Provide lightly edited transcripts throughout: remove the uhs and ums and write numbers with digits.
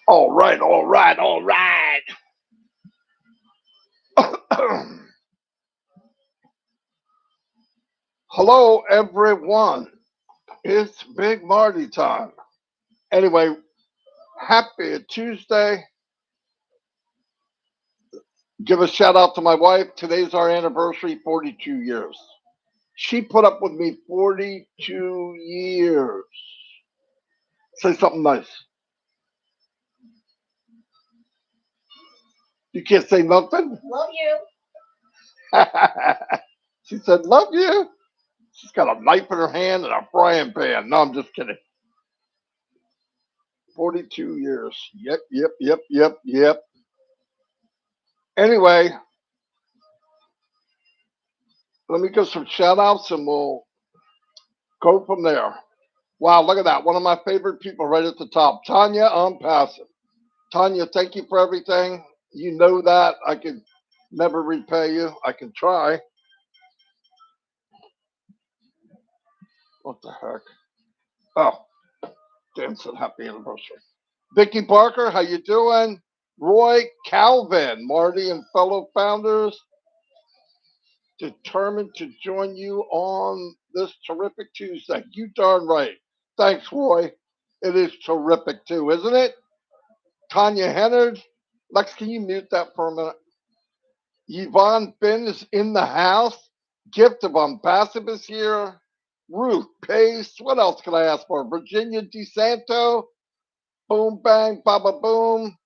All right, all right, all right. Hello, everyone. It's Big Marty time. Anyway, happy Tuesday. Give a shout out to my wife. Today's our anniversary, 42 years. She put up with me 42 years. Say something nice. You can't say nothing? Love you. She said, love you. She's got a knife in her hand and a frying pan. No, I'm just kidding. 42 years. Yep, yep, yep, yep, yep. Anyway, let me give some shout outs and we'll go from there. Wow, look at that. One of my favorite people right at the top. Tanya Onpassive. Tanya, thank you for everything. You know that. I can never repay you. I can try. What the heck? Oh, Dan said happy anniversary. Vicky Parker, how you doing? Roy Calvin, Marty and fellow founders, determined to join you on this terrific Tuesday. You darn right. Thanks, Roy. It is terrific too, isn't it? Tanya Hennard. Lex, can you mute that for a minute? Yvonne Finn is in the house. Gift of Onpassive is here. Ruth Pace. What else can I ask for? Virginia DeSanto. Boom, bang, baba, boom.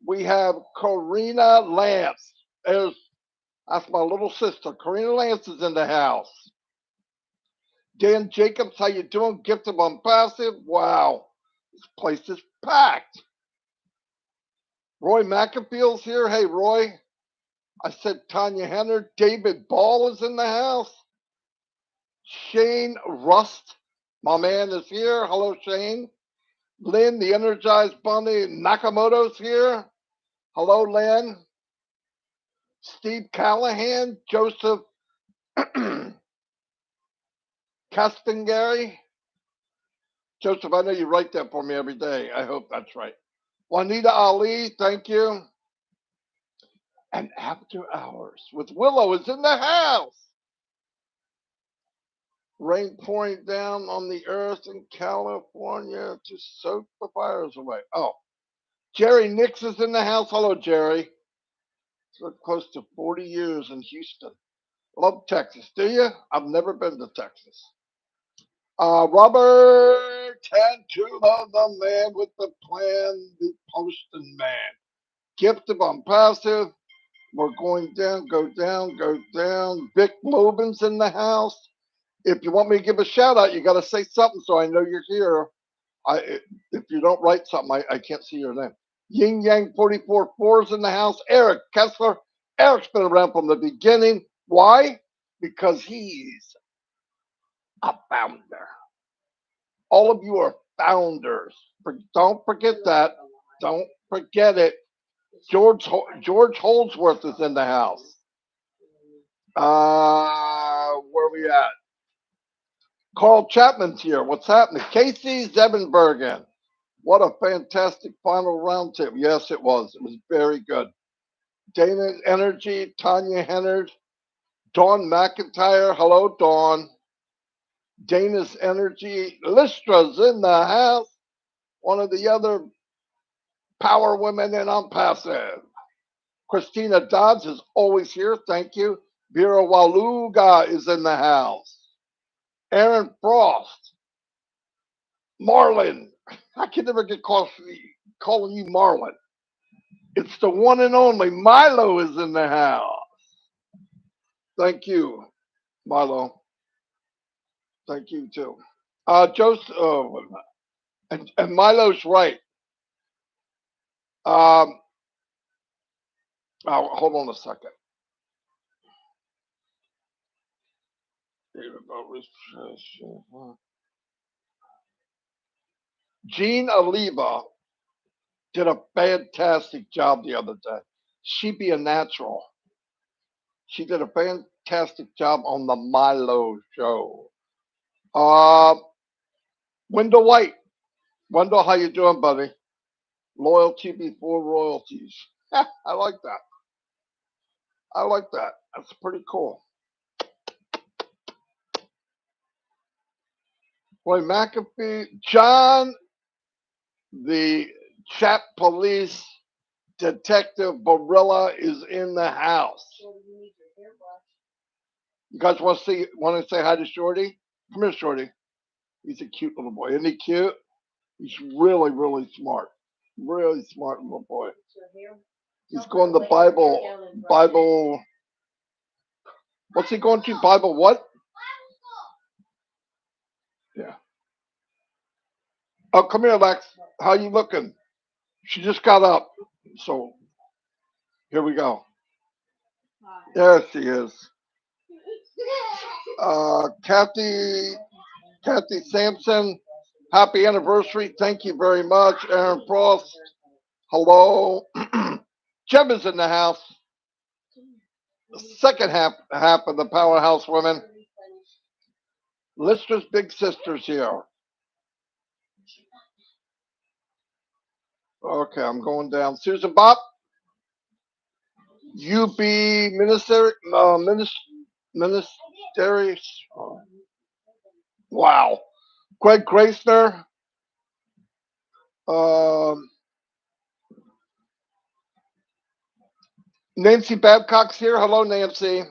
We have Karina Lance. That's my little sister. Karina Lance is in the house. Dan Jacobs, how you doing? Gift of Onpassive. Wow, this place is packed. Roy McAfee's here. Hey, Roy. I said Tanya Henner. David Ball is in the house. Shane Rust, my man, is here. Hello, Shane. Lynn, the Energized Bunny Nakamoto's here. Hello, Lynn. Steve Callahan, Joseph Castengary. Joseph, I know you write that for me every day. I hope that's right. Juanita Ali, thank you. And After Hours with Willow is in the house. Rain pouring down on the earth in California to soak the fires away. Oh, Jerry Nix is in the house. Hello, Jerry. So close to 40 years in Houston. Love Texas, do you? I've never been to Texas. Robert Tantula, the man with the plan, the posting man. Gift of Onpassive. We're going down, go down, go down. Vic Lobin's in the house. If you want me to give a shout out, you got to say something so I know you're here. If you don't write something, I can't see your name. Yin Yang 44-4's in the house. Eric Kessler. Eric's been around from the beginning. Why? Because he's a founder. All of you are founders. Don't forget that. Don't forget it. George Holdsworth is in the house. Where we at? Carl Chapman's here. What's happening? Casey Zevenbergen. What a fantastic final round tip. Yes, it was. It was very good. Dana's Energy, Tanya Hennard, Dawn McIntyre. Hello, Dawn. Dana's Energy. Listra's in the house. One of the other power women in Onpassive. Christina Dodds is always here. Thank you. Vera Waluga is in the house. Aaron Frost. Marlin. I can never get calling you Marlin. It's the one and only Milo is in the house. Thank you, Milo. Thank you too. Joseph, oh, and Milo's right. Um, hold on a second. Jean Oliva did a fantastic job the other day. She be a natural. She did a fantastic job on the Milo show. Uh, Wendell White. Wendell, how you doing, buddy? Loyalty before royalties. I like that. I like that. That's pretty cool. Boy, McAfee, John, the Chat Police Detective Barilla is in the house. You guys want to say hi to Shorty? Come here, Shorty. He's a cute little boy. Isn't he cute? He's really, really smart. Really smart little boy. He's going to Bible. What's he going to? Bible what? Yeah. Oh, come here, Lex. How you looking? She just got up. So here we go. There she is. Kathy Sampson, happy anniversary. Thank you very much. Aaron Frost, hello. Jim is in the house. The second half of the Powerhouse Women. Lister's big sister's here. Okay, I'm going down. Susan Bob, UB Ministry. Wow. Greg Gracener. Um, Nancy Babcock's here. Hello, Nancy.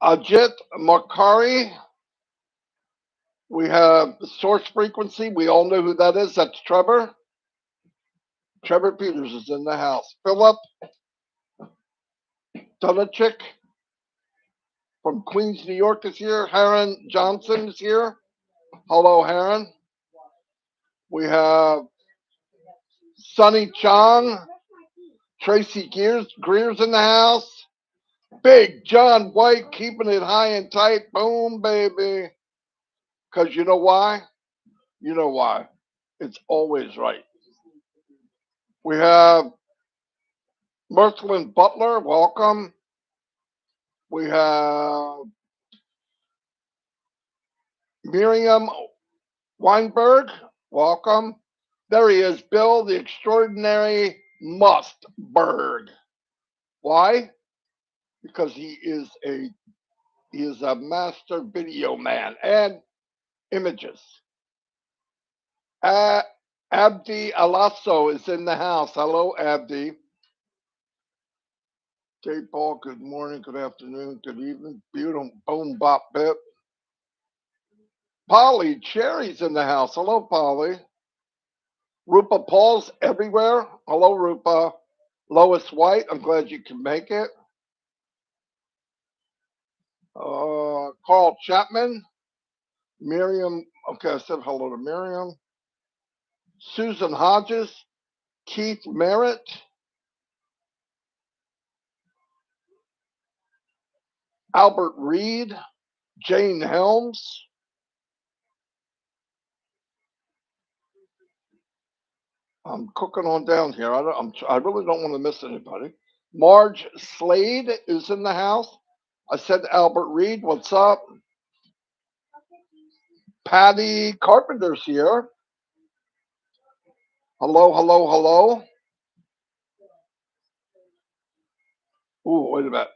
Ajit Makari. We have Source Frequency. We all know who that is. That's Trevor. Trevor Peters is in the house. Philip Donachik from Queens, New York is here. Heron Johnson is here. Hello, Heron. We have Sonny Chong. Tracy Greer's in the house. Big John White keeping it high and tight. Boom, baby. Because you know why? You know why. It's always right. We have Mercelyn Butler. Welcome. We have Miriam Weinberg. Welcome. There he is, Bill, the extraordinary Mustberg. Why? Because he is a master video man and images. Abdi Alasso is in the house. Hello, Abdi. J. Paul, good morning, good afternoon, good evening. Beautiful boom bop bip. Polly Cherry's in the house. Hello, Polly. Rupa Paul's everywhere. Hello, Rupa. Lois White, I'm glad you can make it. Carl Chapman. Miriam, okay, I said hello to Miriam. Susan Hodges. Keith Merritt. Albert Reed. Jane Helms. I'm cooking on down here. I really don't want to miss anybody. Marge Slade is in the house. I said Albert Reed, what's up? Patty Carpenter's here. Hello, hello, hello. Ooh, wait a minute.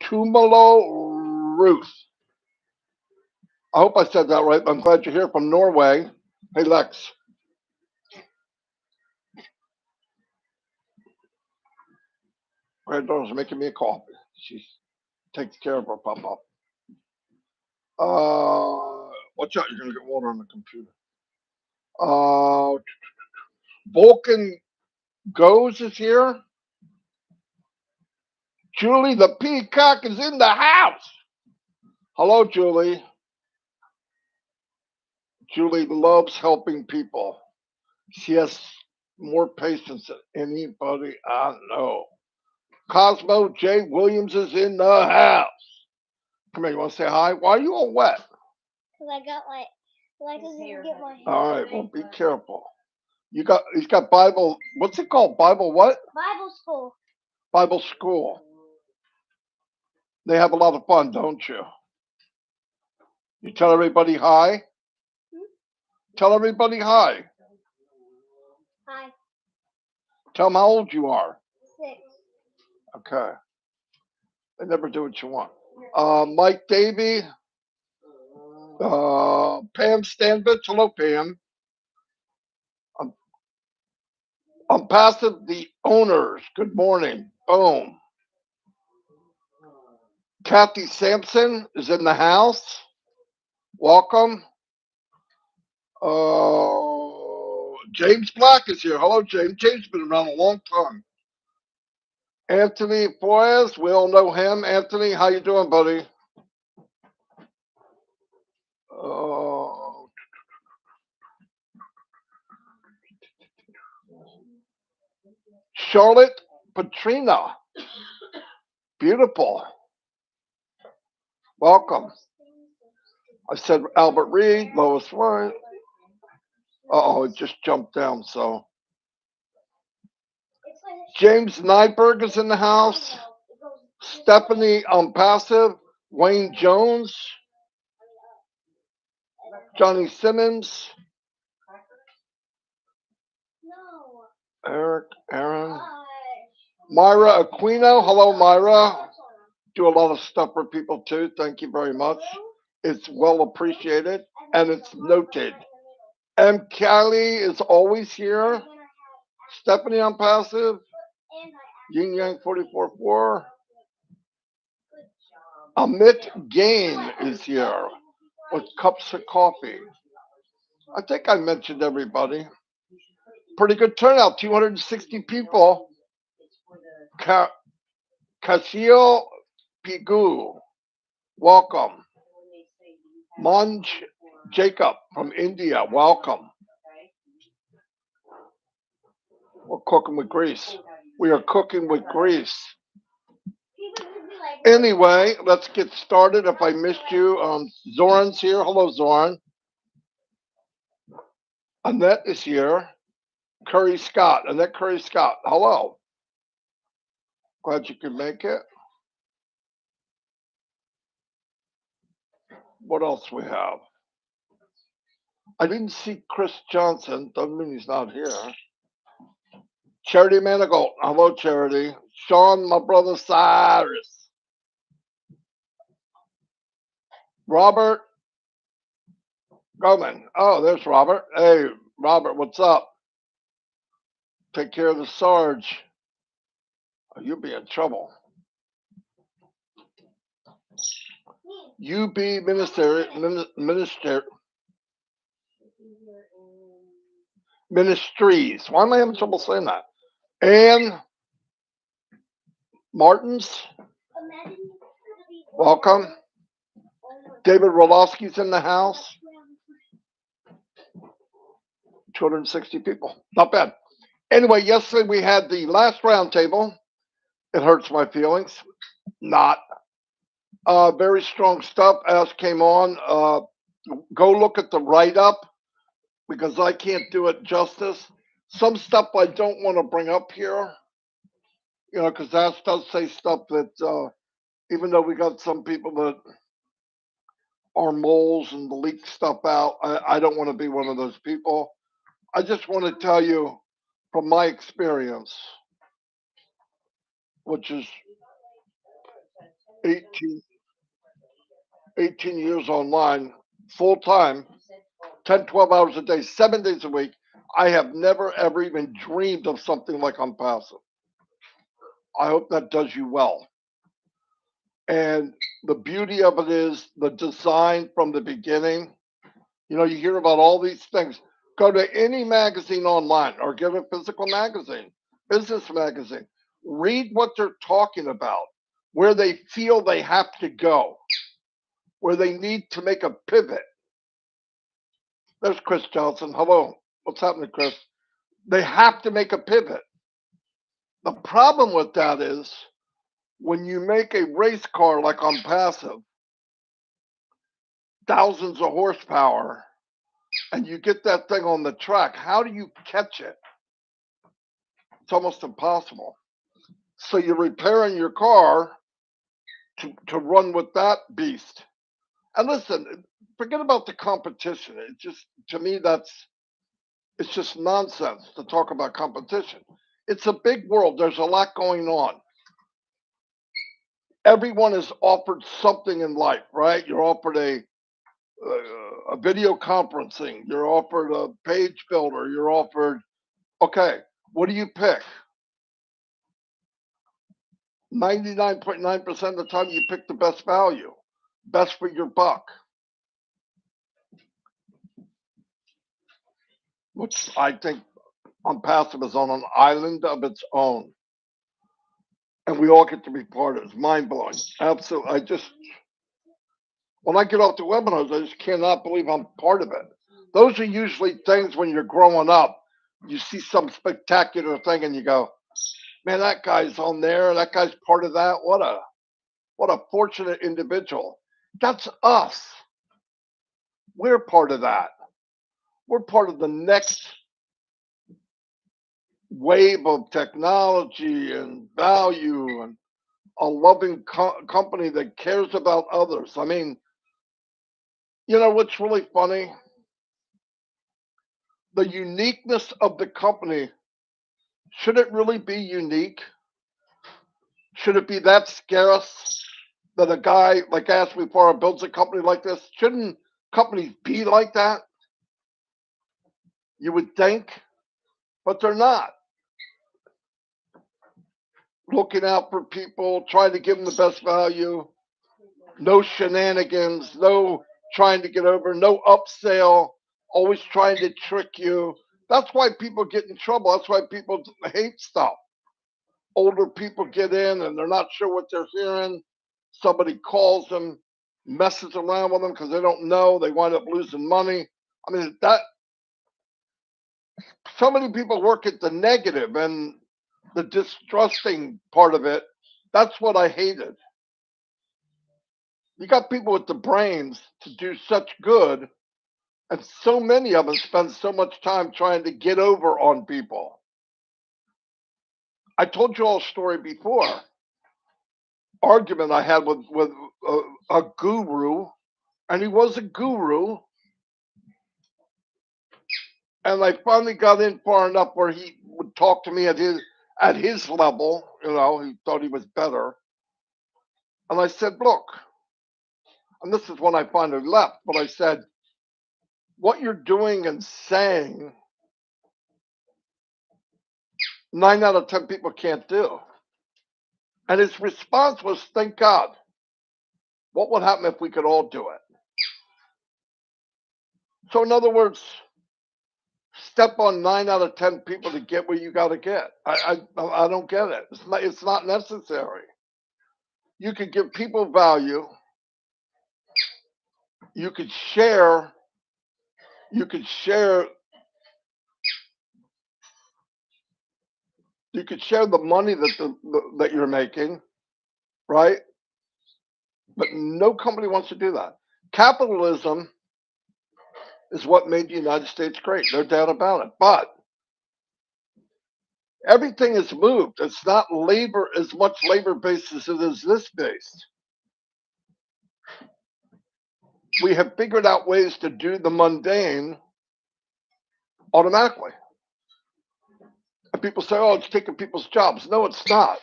Tumalo Ruth. I hope I said that right. I'm glad you're here from Norway. Hey, Lex. Granddaughter's making me a coffee. She takes care of her pop-up. Watch out, you're going to get water on the computer. Vulcan Goes is here. Julie the Peacock is in the house. Hello, Julie. Julie loves helping people. She has more patience than anybody I know. Cosmo J. Williams is in the house. Come here, you want to say hi? Why are you all wet? Because I got get my hair. All right, well, be careful. He's got Bible. What's it called? Bible what? Bible school. Bible school. They have a lot of fun, don't you? You tell everybody hi. Tell everybody hi. Hi. Tell them how old you are. 6. Okay. They never do what you want. Mike Davey. Pam Stanvich. Hello, Pam. I'm, Onpassive, the owners. Good morning. Boom. Kathy Sampson is in the house. Welcome. James Black is here. Hello, James. James has been around a long time. Anthony Flores, we all know him. Anthony, how you doing, buddy? Charlotte Patrina. Beautiful. Welcome. I said Albert Reed, Lois White. Uh-oh, it just jumped down, so. James Nyberg is in the house. Stephanie Onpassive. Wayne Jones. Johnny Simmons. Eric, Aaron. Myra Aquino. Hello, Myra. Do a lot of stuff for people, too. Thank you very much. It's well appreciated, and it's noted. M. Kelly is always here. Stephanie Onpassive. Yin Yang 44-4. Amit Gain is here with cups of coffee. I think I mentioned everybody. Pretty good turnout, 260 people. Casio Pigu, welcome. Monj Jacob from India, welcome. We're cooking with grease. We are cooking with grease. Anyway, let's get started. If I missed you, Zoran's here. Hello, Zoran. Annette is here. Curry Scott. Annette Curry Scott. Hello. Glad you could make it. What else we have? I didn't see Chris Johnson. Doesn't mean he's not here. Charity Manigault. Hello, Charity. Sean, my brother Cyrus. Robert Goman. Oh, there's Robert. Hey, Robert, what's up? Take care of the Sarge. Oh, you'll be in trouble. UB Ministries. Why am I having trouble saying that? Ann Martins. Welcome. David Rolofsky's in the house. 260 people. Not bad. Anyway, yesterday we had the last round table. It hurts my feelings. Not. Very strong stuff as came on. Go look at the write-up because I can't do it justice. Some stuff I don't want to bring up here, because that does say stuff that, even though we got some people that are moles and leak stuff out, I don't want to be one of those people. I just want to tell you from my experience, which is 18 years online, full time, 10, 12 hours a day, 7 days a week. I have never, ever even dreamed of something like Onpassive. I hope that does you well. And the beauty of it is the design from the beginning. You hear about all these things. Go to any magazine online or get a physical magazine, business magazine. Read what they're talking about, where they feel they have to go, where they need to make a pivot. There's Chris Johnson. Hello. What's happening, Chris? They have to make a pivot. The problem with that is when you make a race car like Onpassive, thousands of horsepower, and you get that thing on the track, how do you catch it? It's almost impossible. So you're repairing your car to run with that beast. And listen, forget about the competition. It just, to me, it's just nonsense to talk about competition. It's a big world. There's a lot going on. Everyone is offered something in life, right? You're offered a video conferencing. You're offered a page builder. You're offered, okay, what do you pick? 99.9% of the time, you pick the best value, best for your buck, which I think Onpassive is on an island of its own. And we all get to be part of it. It's mind blowing. Absolutely. When I get off the webinars, I just cannot believe I'm part of it. Those are usually things when you're growing up, you see some spectacular thing and you go, man, that guy's on there. That guy's part of that. What a fortunate individual. That's us. We're part of that. We're part of the next wave of technology and value and a loving company that cares about others. I mean, you know what's really funny? The uniqueness of the company, should it really be unique? Should it be that scarce that a guy like Ashley Farah builds a company like this? Shouldn't companies be like that? You would think, but they're not. Looking out for people, trying to give them the best value, no shenanigans, no trying to get over, no upsell, always trying to trick you. That's why people get in trouble. That's why people hate stuff. Older people get in and they're not sure what they're hearing. Somebody calls them, messes around with them because they don't know. They wind up losing money. I mean, that so many people work at the negative and the distrusting part of it. That's what I hated. You got people with the brains to do such good, and so many of them spend so much time trying to get over on people. I told you all a story before. Argument I had with a guru, and he was a guru, and I finally got in far enough where he would talk to me at his level. You know, he thought he was better, and I said, "Look," and this is when I finally left. But I said, "What you're doing and saying, 9 out of 10 people can't do." And his response was, "Thank God. What would happen if we could all do it?" So, in other words, step on 9 out of 10 people to get where you got to get. I don't get it. It's not necessary. You could give people value. You could share. You could share. You could share the money that you're making, right? But no company wants to do that. Capitalism is what made the United States great, no doubt about it. But everything is moved. It's not labor as much labor based as it is this based. We have figured out ways to do the mundane automatically. And people say, "Oh, it's taking people's jobs." No, it's not.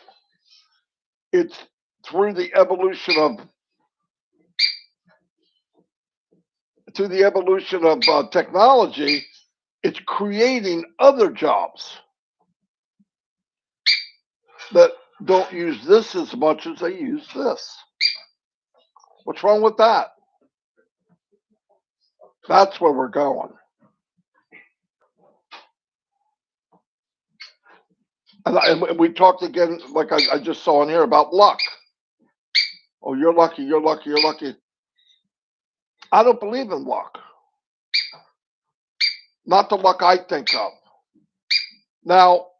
It's through the evolution of technology. It's creating other jobs that don't use this as much as they use this. What's wrong with that? That's where we're going. And we talked again, like I just saw in here, about luck. Oh, you're lucky, you're lucky, you're lucky. I don't believe in luck. Not the luck I think of. Now,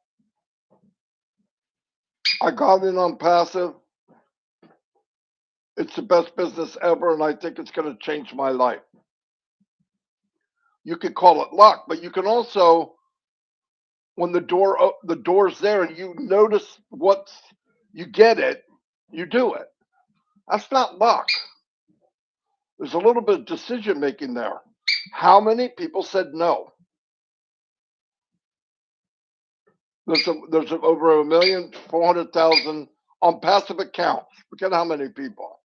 I got in Onpassive. It's the best business ever, and I think it's going to change my life. You could call it luck, but you can also, when the door's there and you notice you get it, you do it. That's not luck. There's a little bit of decision making there. How many people said no? There's over 1,400,000 on passive accounts. Look at how many people.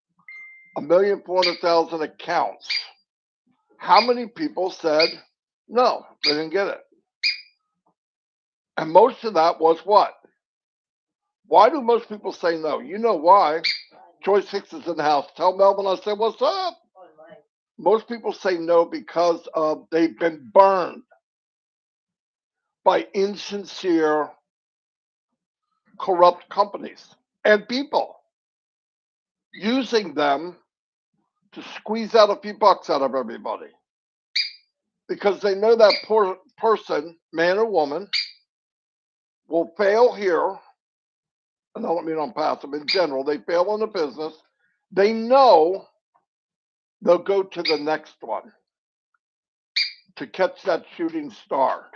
1,400,000 accounts. How many people said no? They didn't get it. And most of that was what? Why do most people say no? You know why. Joyce Hicks is in the house. Tell Melvin I said, what's up? Most people say no because they've been burned by insincere, corrupt companies and people using them to squeeze out a few bucks out of everybody. Because they know that poor person, man or woman, will fail here. And I don't mean on passive, in general, they fail in the business. They know they'll go to the next one to catch that shooting star.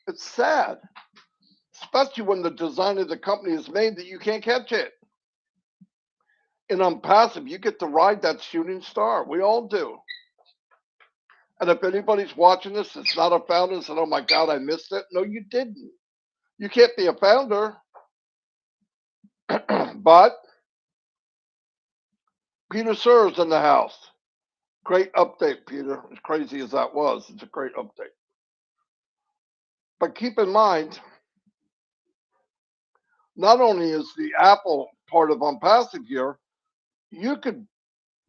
It's sad, especially when the design of the company is made that you can't catch it. And on passive, you get to ride that shooting star. We all do. And if anybody's watching this, it's not a founder and said, oh my God, I missed it. No, you didn't. You can't be a founder. But Peter Sir's in the house. Great update, Peter. As crazy as that was, it's a great update. But keep in mind, not only is the Apple part of Onpassive here, you could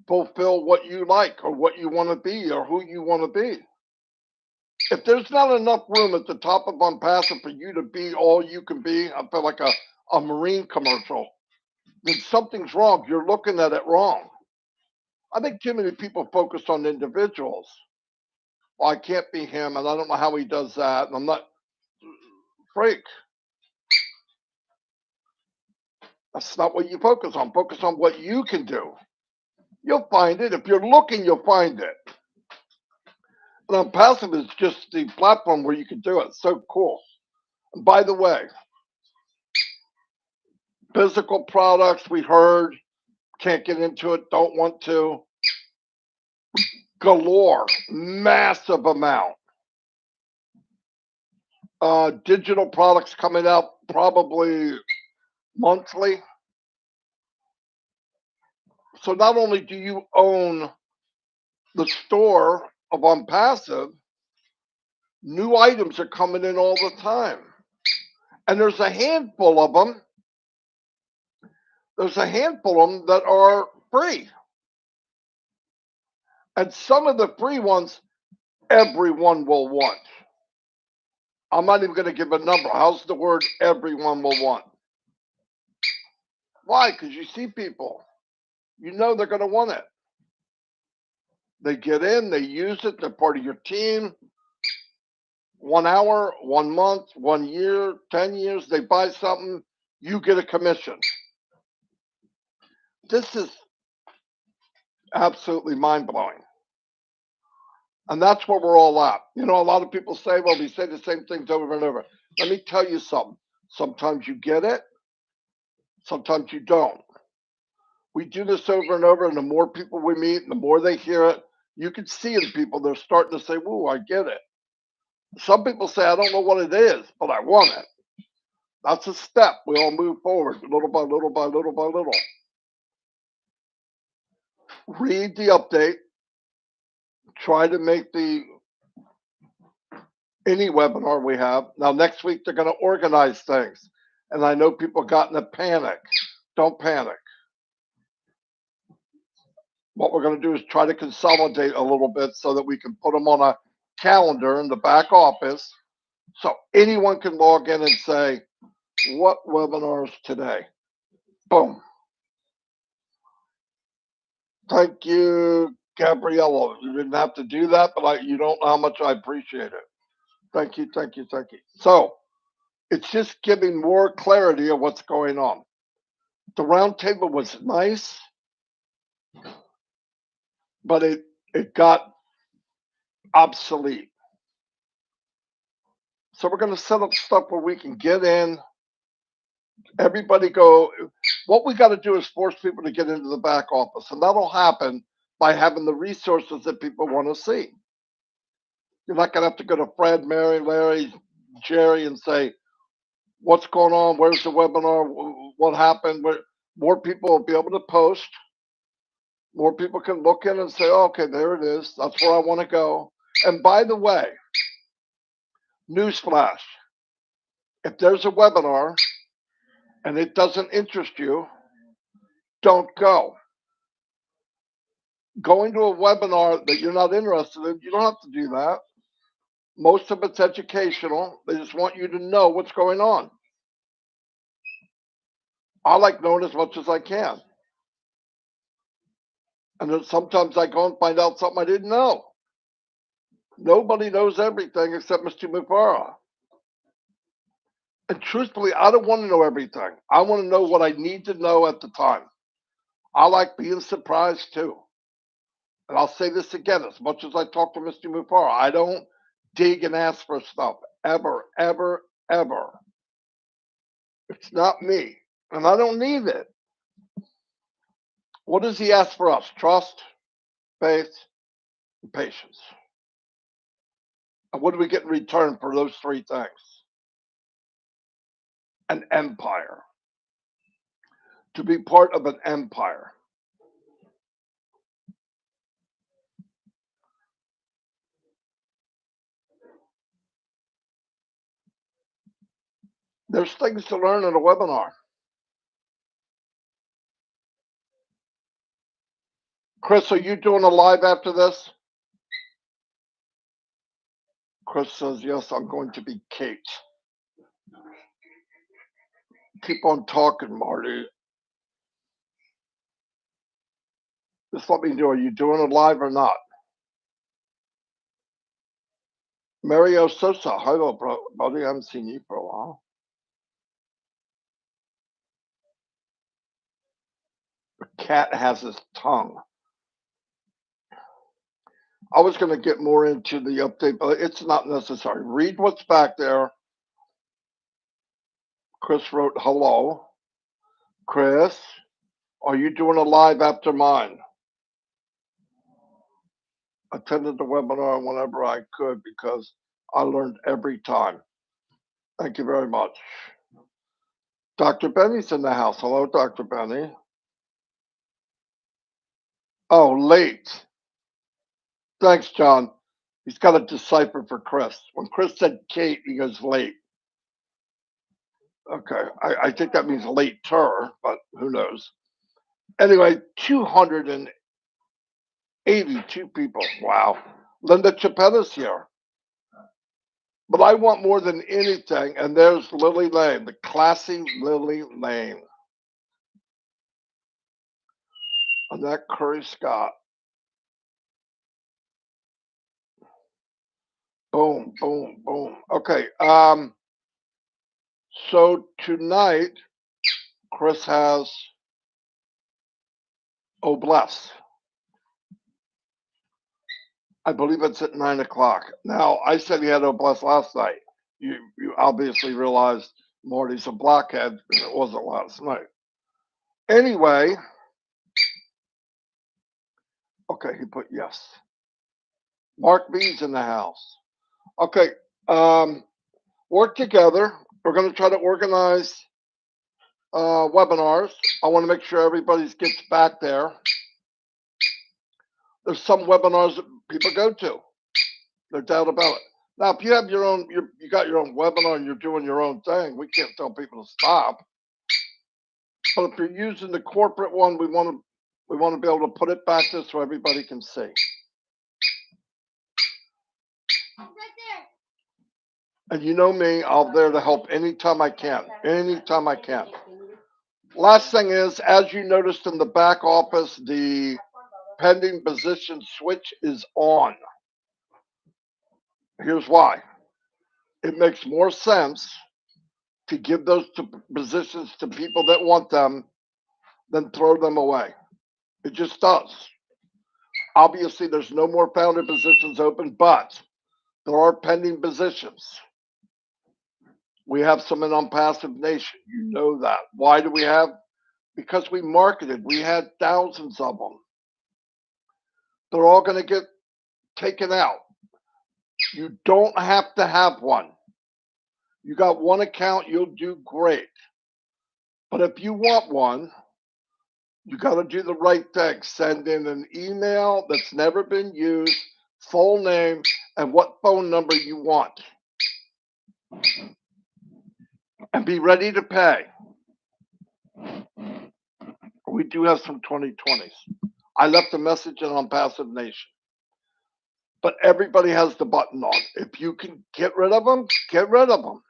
fulfill what you like or what you want to be or who you want to be. If there's not enough room at the top of Onpassive for you to be all you can be, I feel like a Marine commercial, then something's wrong. You're looking at it wrong. I think too many people focus on individuals. Well, I can't be him, and I don't know how he does that, and I'm not freak. That's not what you focus on. Focus on what you can do. You'll find it. If you're looking, you'll find it. And Onpassive is just the platform where you can do it. It's so cool. And by the way, physical products, we heard, can't get into it, don't want to. Galore, massive amount. Digital products coming out probably monthly. So not only do you own the store of Onpassive, new items are coming in all the time. And there's a handful of them. There's a handful of them that are free. And some of the free ones, everyone will want. I'm not even going to give a number. How's the word everyone will want? Why? Because you see people. You know they're going to want it. They get in, they use it, they're part of your team. 1 hour, 1 month, 1 year, 10 years, they buy something, you get a commission. This is absolutely mind-blowing. And that's where we're all at. You know, a lot of people say, well, we say the same things over and over. Let me tell you something. Sometimes you get it, sometimes you don't. We do this over and over, and the more people we meet, and the more they hear it, you can see in people, they're starting to say, whoa, I get it. Some people say, I don't know what it is, but I want it. That's a step. We all move forward, little by little by little by little. Read the update. Try to make any webinar we have. Now, next week, they're going to organize things. And I know people got in a panic. Don't panic. What we're going to do is try to consolidate a little bit so that we can put them on a calendar in the back office so anyone can log in and say, what webinars today? Boom. Thank you, Gabriella. You didn't have to do that, but you don't know how much I appreciate it. Thank you, thank you, thank you. So it's just giving more clarity of what's going on. The roundtable was nice, but it got obsolete. So we're going to set up stuff where we can get in. Everybody go. What we got to do is force people to get into the back office, and that'll happen by having the resources that people want to see. You're not going to have to go to Fred, Mary, Larry, Jerry and say, what's going on? Where's the webinar? What happened? More people will be able to post. More people can look in and say, oh, okay, there it is. That's where I want to go. And by the way, newsflash, if there's a webinar and it doesn't interest you, don't go. Going to a webinar that you're not interested in, you don't have to do that. Most of it's educational. They just want you to know what's going on. I like knowing as much as I can. And then sometimes I go and find out something I didn't know. Nobody knows everything except Mr. Mufara. And truthfully, I don't want to know everything. I want to know what I need to know at the time. I like being surprised too. And I'll say this again, as much as I talk to Mr. Mufara, I don't dig and ask for stuff. Ever, ever, ever. It's not me. And I don't need it. What does he ask for us? Trust, faith, and patience. And what do we get in return for those three things? An empire. To be part of an empire. There's things to learn in a webinar. Chris, are you doing a live after this? Chris says, yes, I'm going to be Kate. Keep on talking, Marty. Just let me know, are you doing it live or not? Mario Sosa, hello, buddy. I haven't seen you for a while. The cat has his tongue. I was going to get more into the update, but it's not necessary. Read what's back there. Chris wrote, hello. Chris, are you doing a live after mine? Attended the webinar whenever I could because I learned every time. Thank you very much. Dr. Benny's in the house. Hello, Dr. Benny. Oh, late. Thanks, John. He's got a decipher for Chris. When Chris said Kate, he goes late. Okay, I think that means later, but who knows? Anyway, 282 people. Wow. Linda Chapetta's here. But I want more than anything, and there's Lily Lane, the classy Lily Lane. Annette Curry Scott. Boom, boom, boom. Okay. So tonight, Chris has Oh Bless. I believe it's at 9 o'clock. Now, I said he had Oh Bless last night. You obviously realized Marty's a blockhead, and it wasn't last night. Anyway, okay, he put yes. Mark B's in the house. Okay, work together. We're going to try to organize webinars. I want to make sure everybody gets back there. There's some webinars that people go to. No doubt about it. Now, if you have your own, you got your own webinar and you're doing your own thing, we can't tell people to stop. But if you're using the corporate one, we want to be able to put it back there so everybody can see. Right there. And you know me, I'm there to help anytime I can. Anytime I can. Last thing is, as you noticed in the back office, the pending position switch is on. Here's why. It makes more sense to give those positions to people that want them than throw them away. It just does. Obviously, there's no more founder positions open, but there are pending positions. We have some in Onpassive Nation. You know that. Why do we have? Because we marketed. We had thousands of them. They're all going to get taken out. You don't have to have one. You got one account, you'll do great. But if you want one, you got to do the right thing. Send in an email that's never been used, full name, and what phone number you want. And be ready to pay. We do have some 2020s. I left a message in Onpassive Nation. But everybody has the button on. If you can get rid of them, get rid of them.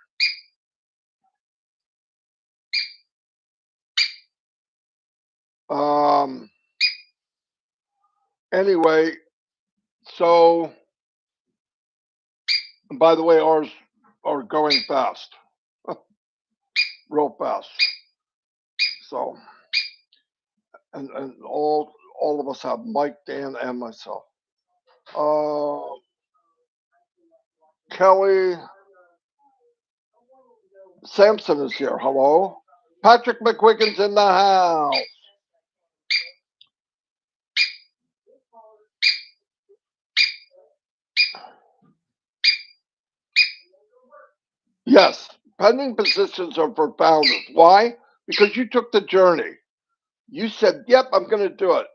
Anyway, so, by the way, ours are going fast, real fast. So, and all of us have Mike, Dan, and myself. Kelly Sampson is here. Hello. Patrick McQuicken's in the house. Yes, pending positions are for founders. Why? Because you took the journey. You said, "Yep, I'm going to do it."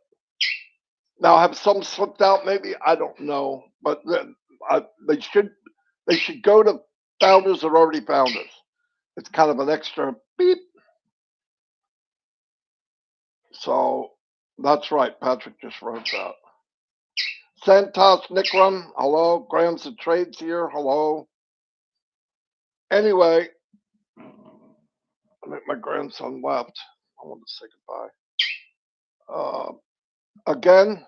Now, have some slipped out? Maybe, I don't know, but they should go to founders that are already founders. It's kind of an extra beep. So that's right. Patrick just wrote that. Santos Nikram, hello. Graham's and Trades here, hello. Anyway, I think my grandson left. I want to say goodbye. Again,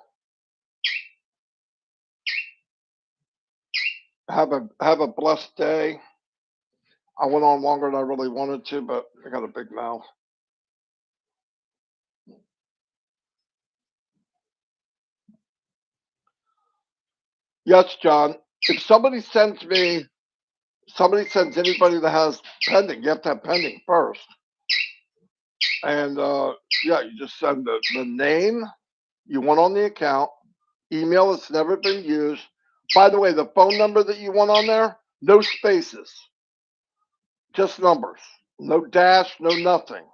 have a blessed day. I went on longer than I really wanted to, but I got a big mouth. Yes, John. If somebody sends anybody that has pending, you have to have pending first. And yeah, you just send the name you want on the account, email that's never been used. By the way, the phone number that you want on there, no spaces, just numbers, no dash, no nothing.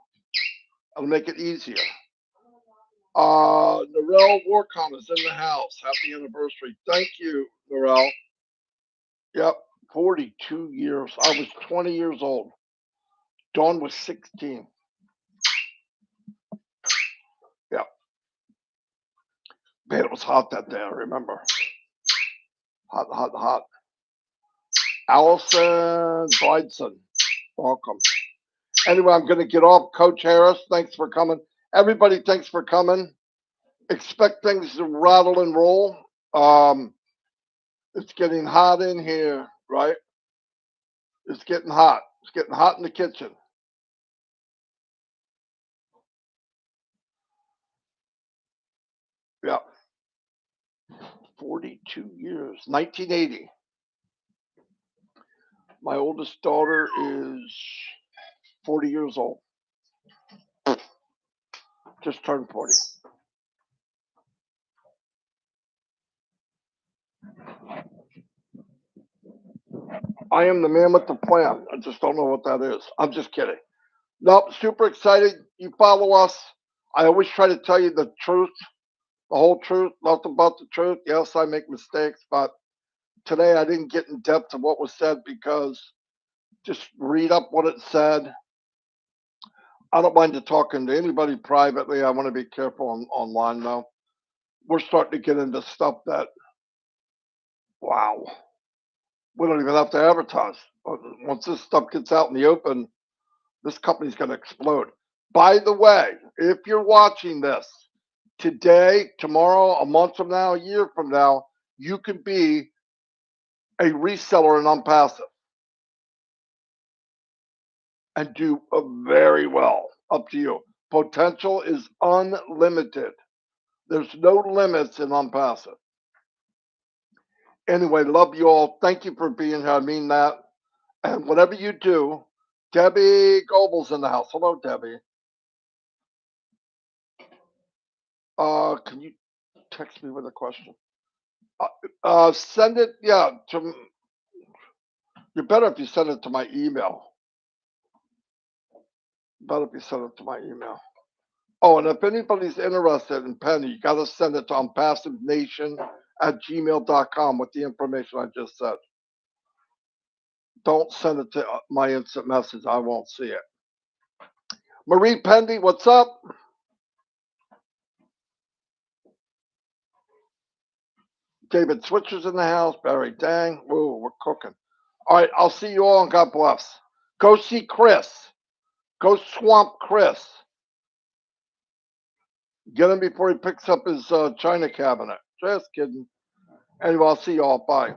I'll make it easier. Narelle Warcom is in the house. Happy anniversary. Thank you, Narelle. Yep, 42 years. I was 20 years old. Dawn was 16. Yeah. Man, it was hot that day, I remember. Hot, hot, hot. Allison Bridson, welcome. Anyway, I'm going to get off. Coach Harris, thanks for coming. Everybody, thanks for coming. Expect things to rattle and roll. It's getting hot in here, right? It's getting hot. It's getting hot in the kitchen. Yeah. 42 years. 1980. My oldest daughter is 40 years old. Just turned 40. I am the man with the plan. I just don't know what that is. I'm just kidding. Nope, super excited. You follow us. I always try to tell you the truth, the whole truth, nothing but the truth. Yes, I make mistakes, but today I didn't get in depth to what was said because just read up what it said. I don't mind talking to anybody privately. I want to be careful online though. We're starting to get into stuff that, wow, we don't even have to advertise. Once this stuff gets out in the open, this company's going to explode. By the way, if you're watching this today, tomorrow, a month from now, a year from now, you can be a reseller in Onpassive and do very well. Up to you. Potential is unlimited. There's no limits in Onpassive. Anyway, love you all. Thank you for being here. I mean that. And whatever you do, Debbie Goebel's in the house. Hello, Debbie. Can you Text me with a question. Send it, yeah, to. You're better if you send it to my email. Better if you send it to my email. Oh, and if anybody's interested in Penny, you got to send it to onpassivenation@gmail.com with the information I just said. Don't send it to my instant message. I won't see it. Marie Pendy, what's up? David Switcher's in the house. Barry Dang. Ooh, we're cooking. All right, I'll see you all and God bless. Go see Chris. Go swamp Chris. Get him before he picks up his china cabinet. Just kidding. Anyway, I'll see you all. Bye.